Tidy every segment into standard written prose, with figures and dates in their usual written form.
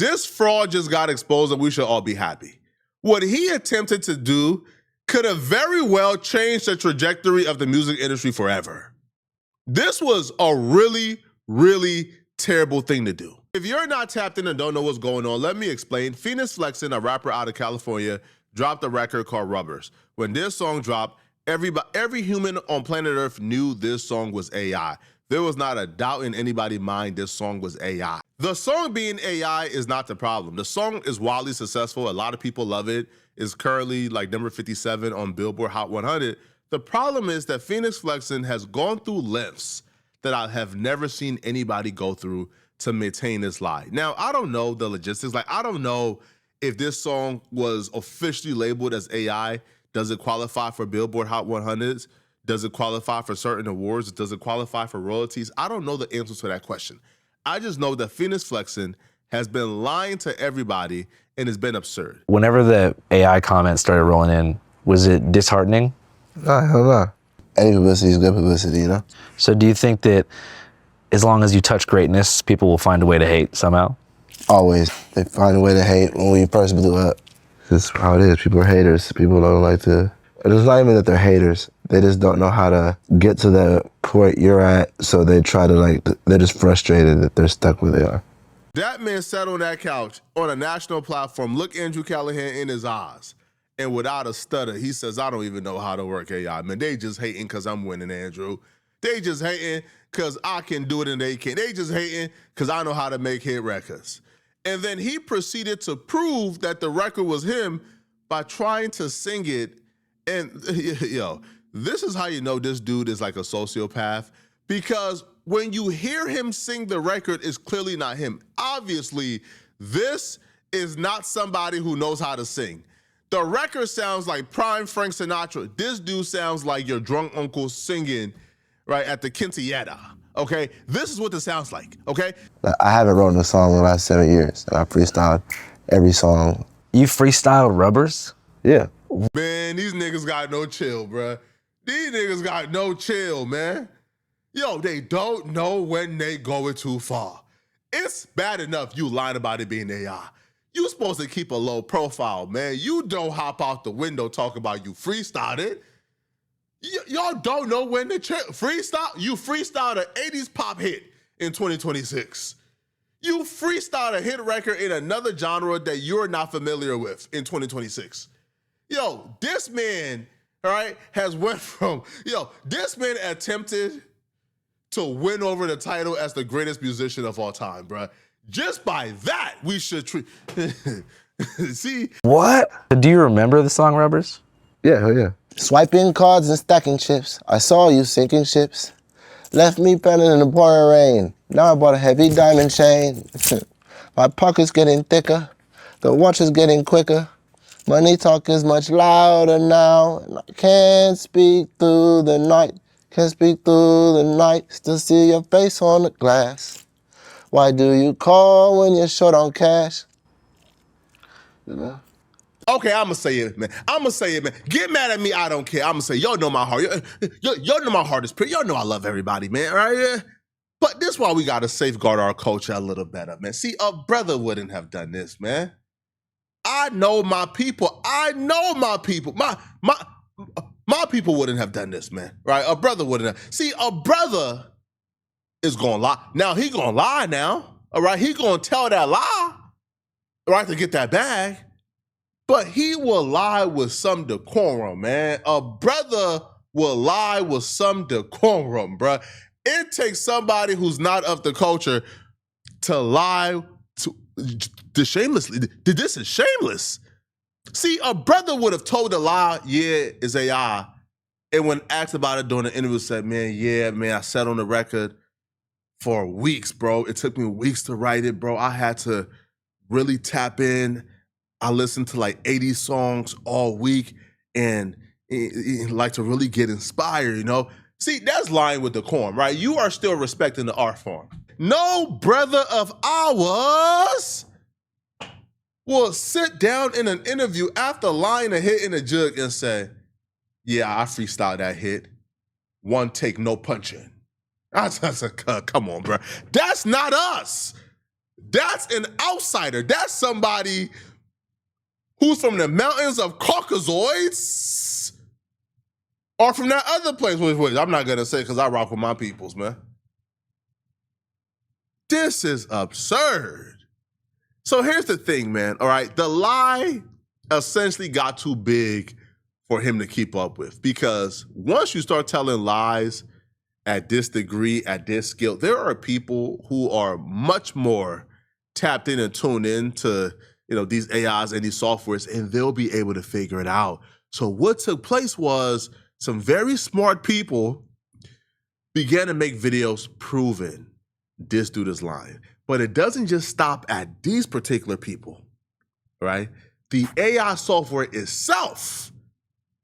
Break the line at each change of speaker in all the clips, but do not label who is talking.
this fraud just got exposed and we should all be happy. What he attempted to do could have very well changed the trajectory of the music industry forever. This was a really, really terrible thing to do. If you're not tapped in and don't know what's going on, let me explain. Phoenix Flexin, a rapper out of California, dropped a record called Rubbers. When this song dropped, every human on planet Earth knew this song was AI. There was not a doubt in anybody's mind this song was AI. The song being AI is not the problem. The song is wildly successful. A lot of people love it. It's currently like number 57 on Billboard Hot 100. The problem is that Phoenix Flexin has gone through lengths that I have never seen anybody go through to maintain this lie. Now, I don't know the logistics. Like, I don't know if this song was officially labeled as AI. Does it qualify for Billboard Hot 100s? Does it qualify for certain awards? Does it qualify for royalties? I don't know the answer to that question. I just know that Phoenix Flexin has been lying to everybody and it's been absurd.
Whenever the AI comments started rolling in, was it disheartening?
Nah, hell no. Any publicity is good publicity, you know?
So do you think that as long as you touch greatness, people will find a way to hate somehow?
Always. They find a way to hate when we first blew up. That's how it is. People are haters. People don't like to... It's not even that they're haters. They just don't know how to get to the point you're at, so they try to they're just frustrated that they're stuck where they are.
That man sat on that couch on a national platform, looked Andrew Callahan in his eyes, and without a stutter, he says, I don't even know how to work AI. Man, they just hating because I'm winning, Andrew. They just hating because I can do it and they can't. They just hating because I know how to make hit records. And then he proceeded to prove that the record was him by trying to sing it. And yo, this is how you know this dude is like a sociopath, because when you hear him sing the record, it's clearly not him. Obviously, this is not somebody who knows how to sing. The record sounds like prime Frank Sinatra. This dude sounds like your drunk uncle singing, right, at the quinceañera, okay? This is what this sounds like, okay?
I haven't written a song in the last 7 years. I freestyled every song.
You freestyled Rubbers?
Yeah.
Man, these niggas got no chill, bruh. These niggas got no chill, man. Yo, they don't know when they going too far. It's bad enough you lying about it being AI. You supposed to keep a low profile, man. You don't hop out the window talking about you freestyled it. Y'all don't know when to freestyle. You freestyled an 80s pop hit in 2026. You freestyled a hit record in another genre that you're not familiar with in 2026. Yo, this man, all right, has went from, this man attempted to win over the title as the greatest musician of all time, bruh. Just by that, we should treat, see?
What? Do you remember the song Rubbers?
Yeah, hell yeah. Swiping cards and stacking chips. I saw you sinking ships. Left me pending in the pouring rain. Now I bought a heavy diamond chain. My pocket's getting thicker. The watch is getting quicker. Money talk is much louder now, and I can't speak through the night, can't speak through the night, still see your face on the glass. Why do you call when you're short on cash? You know?
Okay, I'ma say it, man. Get mad at me, I don't care. I'ma say, y'all know my heart. Y'all know my heart is pure. Y'all know I love everybody, man, right? Yeah. But this is why we gotta safeguard our culture a little better, man. See, a brother wouldn't have done this, man. I know my people. My people wouldn't have done this, man. Right? A brother wouldn't have. See, a brother is gonna lie. Now he gonna lie now. All right, he gonna tell that lie, right, to get that bag. But he will lie with some decorum, man. A brother will lie with some decorum, bruh. It takes somebody who's not of the culture to lie to shamelessly. This is shameless. See, a brother would have told a lie, yeah, it's AI. And when asked about it during the interview, said, man, I sat on the record for weeks, bro. It took me weeks to write it, bro. I had to really tap in. I listened to like 80 songs all week and like to really get inspired, you know? See, that's lying with decorum, right? You are still respecting the art form. No brother of ours will sit down in an interview after lying a hit in a jug and say, yeah, I freestyled that hit. One take, no punching. Come on, bro. That's not us. That's an outsider. That's somebody who's from the mountains of Caucasoids or from that other place, which I'm not gonna say because I rock with my peoples, man. This is absurd. So here's the thing, man, all right? The lie essentially got too big for him to keep up with, because once you start telling lies at this degree, at this scale, there are people who are much more tapped in and tuned in to, these AIs and these softwares, and they'll be able to figure it out. So what took place was some very smart people began to make videos proving this dude is lying. But it doesn't just stop at these particular people, right? The AI software itself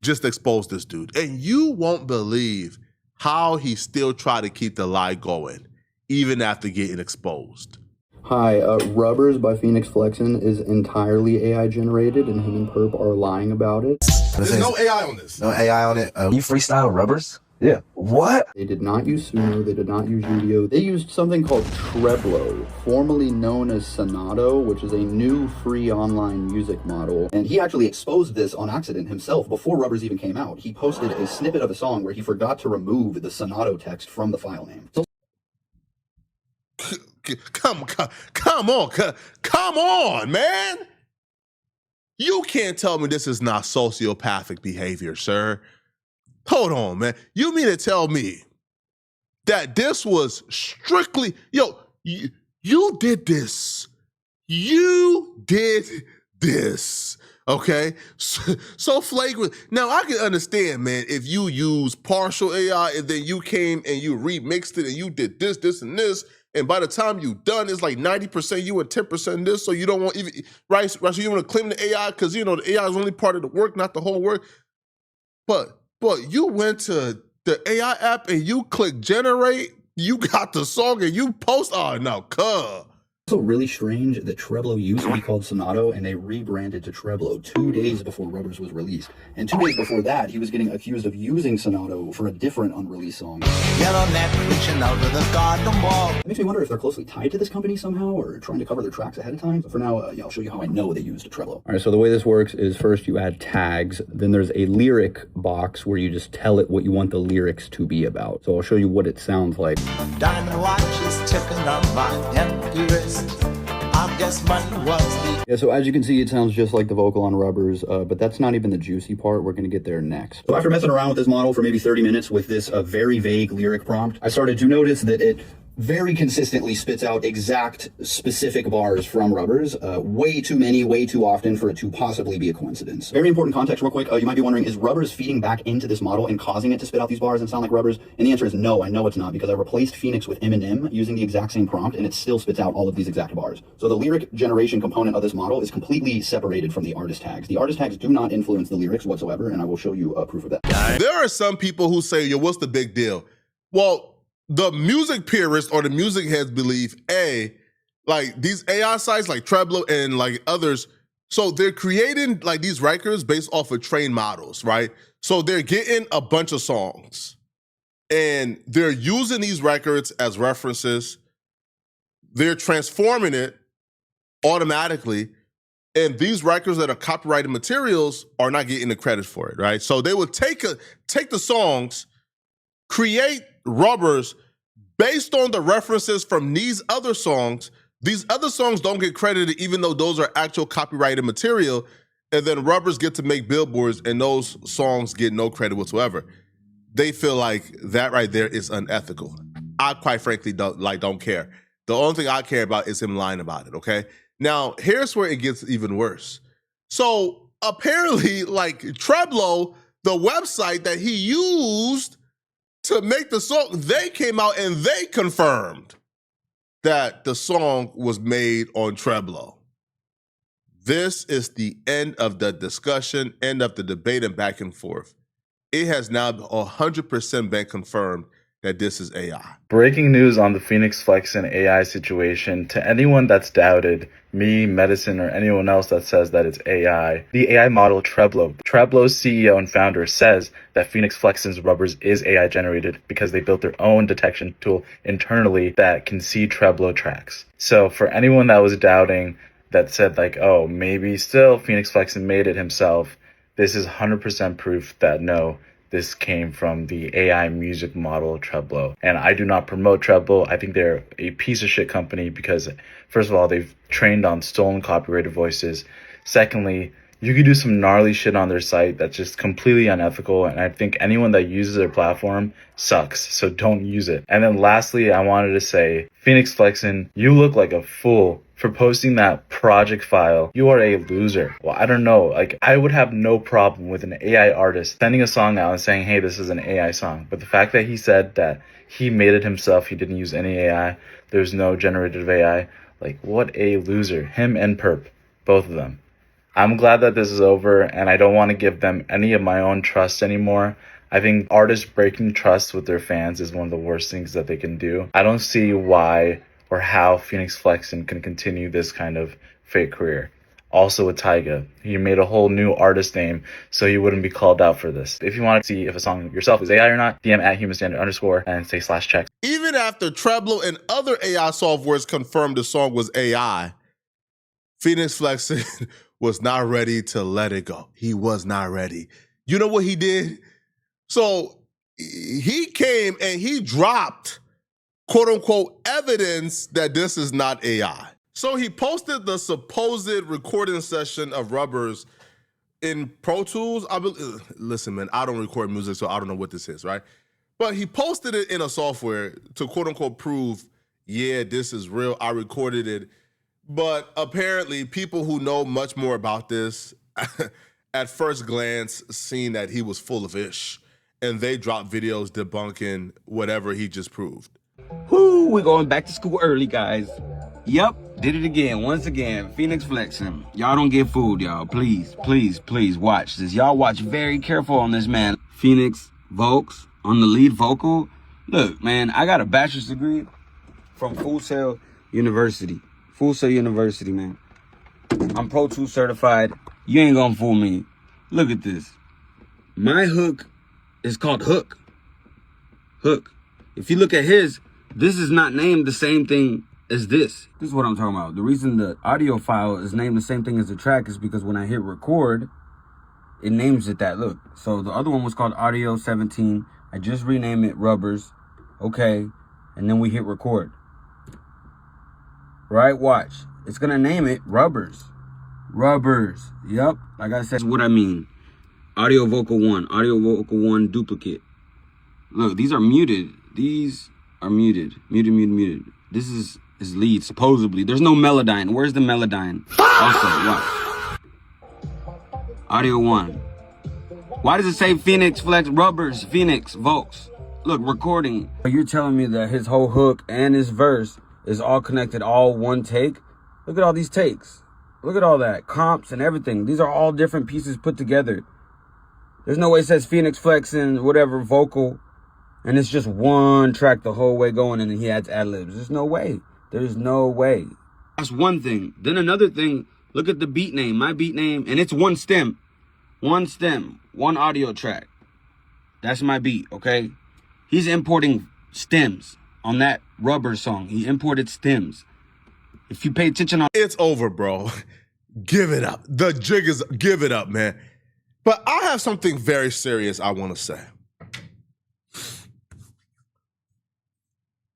just exposed this dude. And you won't believe how he still tried to keep the lie going, even after getting exposed.
Hi, Rubbers by Phoenix Flexin is entirely AI generated, and him and Perp are lying about it.
There's no AI on this.
No AI on it.
You freestyle Rubbers? Yeah. What?
They did not use Suno, they did not use Udio. They used something called Treblo, formerly known as Sonato, which is a new free online music model. And he actually exposed this on accident himself before Rubbers even came out. He posted a snippet of a song where he forgot to remove the Sonato text from the file name.
Come on, man. You can't tell me this is not sociopathic behavior, sir. Hold on, man. You mean to tell me that this was strictly, you did this. You did this, okay? So flagrant. Now, I can understand, man, if you use partial AI and then you came and you remixed it and you did this, this, and this, and by the time you done, it's like 90% you and 10% this, so you don't want even, right? So you want to claim the AI because, the AI is only part of the work, not the whole work. But you went to the AI app and you click generate, you got the song and you post, oh no,
Also really strange that Treblo used to be called Sonato, and they rebranded to Treblo 2 days before Rubbers was released. And 2 days before that, he was getting accused of using Sonato for a different unreleased song.
Yellow neck reaching over the garden wall.
It makes me wonder if they're closely tied to this company somehow, or trying to cover their tracks ahead of time. But for now, I'll show you how I know they used Treblo. All right, so the way this works is first you add tags, then there's a lyric box where you just tell it what you want the lyrics to be about. So I'll show you what it sounds like.
Diamond watches ticking on my empty wrist. I guess money was the...
Yeah, so as you can see, it sounds just like the vocal on Rubbers, but that's not even the juicy part. We're going to get there next. So after messing around with this model for maybe 30 minutes with this very vague lyric prompt, I started to notice that it very consistently spits out exact specific bars from Rubbers, way too many, way too often for it to possibly be a coincidence. Very important context real quick. You might be wondering, is Rubbers feeding back into this model and causing it to spit out these bars and sound like Rubbers? And the answer is no, I know it's not, because I replaced Phoenix with Eminem using the exact same prompt, and it still spits out all of these exact bars. So the lyric generation component of this model is completely separated from the artist tags. The artist tags do not influence the lyrics whatsoever, and I will show you proof of that.
There are some people who say, what's the big deal? Well, the music purists or the music heads believe, like these AI sites like Treblo and like others, so they're creating like these records based off of trained models, right? So they're getting a bunch of songs and they're using these records as references. They're transforming it automatically. And these records that are copyrighted materials are not getting the credit for it, right? So they would take the songs, create Rubbers based on the references from these other songs. These other songs don't get credited even though those are actual copyrighted material, and then Rubbers get to make billboards and those songs get no credit whatsoever. They feel like that right there is unethical. I quite frankly don't care. The only thing I care about is him lying about it, okay? Now, here's where it gets even worse. So apparently, like Treblo, the website that he used to make the song, they came out and they confirmed that the song was made on Treblo. This is the end of the discussion, end of the debate and back and forth. It has now 100% been confirmed that this is AI.
Breaking news on the Phoenix Flexen AI situation. To anyone that's doubted me, Medicine, or anyone else that says that it's AI, the AI model Treblo's CEO and founder says that Phoenix Flexen's rubbers is AI generated because they built their own detection tool internally that can see Treblo tracks. So for anyone that was doubting, that said like, oh, maybe still Phoenix Flexen made it himself, this is 100% proof that no, this came from the AI music model Treblo. And I do not promote Treblo. I think they're a piece of shit company because, first of all, they've trained on stolen copyrighted voices. Secondly, you could do some gnarly shit on their site that's just completely unethical. And I think anyone that uses their platform sucks. So don't use it. And then lastly, I wanted to say, Phoenix Flexen, you look like a fool for posting that project file. You are a loser. Well, I don't know. Like, I would have no problem with an AI artist sending a song out and saying, hey, this is an AI song. But the fact that he said that he made it himself, he didn't use any AI, there's no generative AI, like, what a loser. Him and Perp, both of them. I'm glad that this is over, and I don't want to give them any of my own trust anymore. I think artists breaking trust with their fans is one of the worst things that they can do. I don't see why or how Phoenix Flexen can continue this kind of fake career. Also with Tyga, he made a whole new artist name so he wouldn't be called out for this. If you want to see if a song yourself is AI or not, DM at humanstandard_ and say /check.
Even after Treblo and other AI softwares confirmed the song was AI, Phoenix Flexen was not ready to let it go. He was not ready. You know what he did? So he came and he dropped, quote unquote, evidence that this is not AI. So he posted the supposed recording session of Rubbers in Pro Tools. Listen, man, I don't record music, so I don't know what this is, right? But he posted it in a software to quote unquote prove, yeah, this is real. I recorded it. But apparently people who know much more about this at first glance seen that he was full of ish. And they dropped videos debunking whatever he just proved.
Whoo, we're going back to school early, guys. Yep, did it again. Once again, Phoenix Flexen. Y'all don't get fooled, y'all. Please, please, please watch this. Y'all watch very careful on this, man. Phoenix Volks on the lead vocal. Look, man, I got a bachelor's degree from Full Sail University. Full Sail University, man. I'm Pro Tools certified. You ain't gonna fool me. Look at this. My hook is called Hook. Hook. If you look at his, this is not named the same thing as this. This is what I'm talking about. The reason the audio file is named the same thing as the track is because when I hit record, it names it that. Look. So the other one was called Audio 17. I just renamed it Rubbers. Okay. And then we hit record. Right? Watch. It's going to name it Rubbers. Rubbers. Yep. Like I said, that's what I mean. Audio Vocal 1. Audio Vocal 1 duplicate. Look, these are muted. These are muted. Muted. This is lead, supposedly. There's no Melodyne. Where's the Melodyne? Also, watch. Audio 1. Why does it say Phoenix Flex Rubbers, Phoenix Volks? Look, recording. You're telling me that his whole hook and his verse is all connected, all one take? Look at all these takes. Look at all that. Comps and everything. These are all different pieces put together. There's no way it says Phoenix Flexen, whatever, vocal, and it's just one track the whole way going, and then he adds ad-libs. There's no way. There's no way. That's one thing. Then another thing, look at the beat name, my beat name, and it's one stem. One stem, one audio track. That's my beat, okay? He's importing stems on that Rubber song. He imported stems. If you pay attention on...
It's over, bro. Give it up. The jig is... Give it up, man. But I have something very serious I want to say.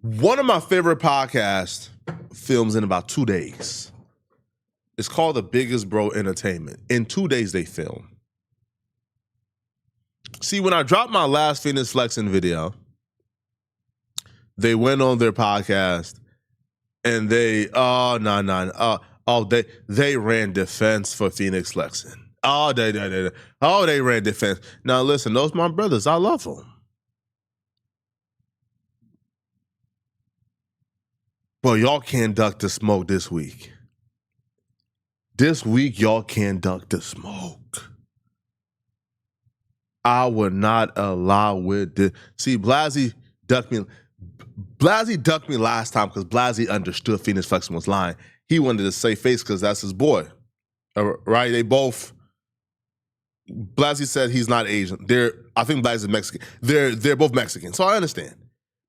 One of my favorite podcasts films in about 2 days. It's called The Biggest Bro Entertainment. In 2 days, they film. See, when I dropped my last Phoenix Flexen video, they went on their podcast and they, they ran defense for Phoenix Flexen. They ran defense. Now listen, those my brothers, I love them. But y'all can't duck the smoke this week. This week, y'all can't duck the smoke. I would not allow with this. See, Blasey ducked me. Blasey ducked me last time because Blasey understood Phoenix Flexen was lying. He wanted to save face because that's his boy. Right? They both. Blasey said he's not Asian. I think Blasey is Mexican. They're both Mexican, so I understand.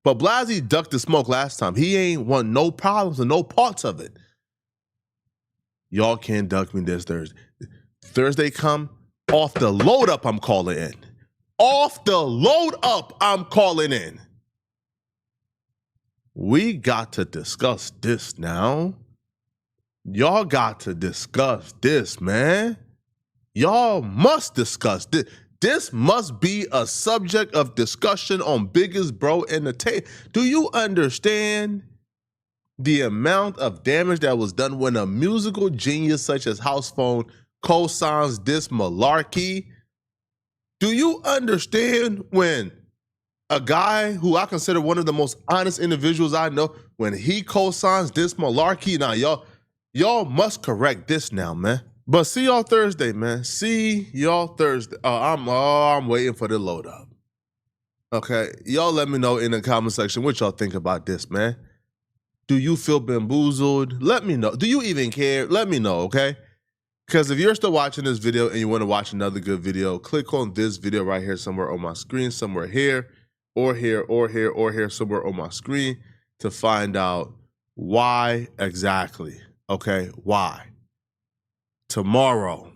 But Blasey ducked the smoke last time. He ain't want no problems and no parts of it. Y'all can't duck me this Thursday. Thursday come, off the load up, I'm calling in. Off the load up, I'm calling in. We got to discuss this now. Y'all got to discuss this, man. Y'all must discuss this. This must be a subject of discussion on Biggest Bro Entertainment. Do you understand the amount of damage that was done when a musical genius such as House Phone co-signs this malarkey? Do you understand when a guy who I consider one of the most honest individuals I know, when he co-signs this malarkey? Now, y'all must correct this now, man. But see y'all Thursday, man. See y'all Thursday. I'm waiting for the load up. Okay, y'all let me know in the comment section what y'all think about this, man. Do you feel bamboozled? Let me know. Do you even care? Let me know, okay? Because if you're still watching this video and you want to watch another good video, click on this video right here somewhere on my screen, somewhere here, or here, or here, or here, somewhere on my screen to find out why exactly, okay? Why? Tomorrow,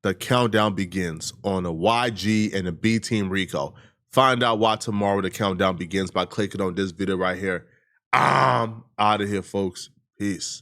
the countdown begins on a YG and a B Team Rico. Find out why tomorrow the countdown begins by clicking on this video right here. I'm out of here, folks. Peace.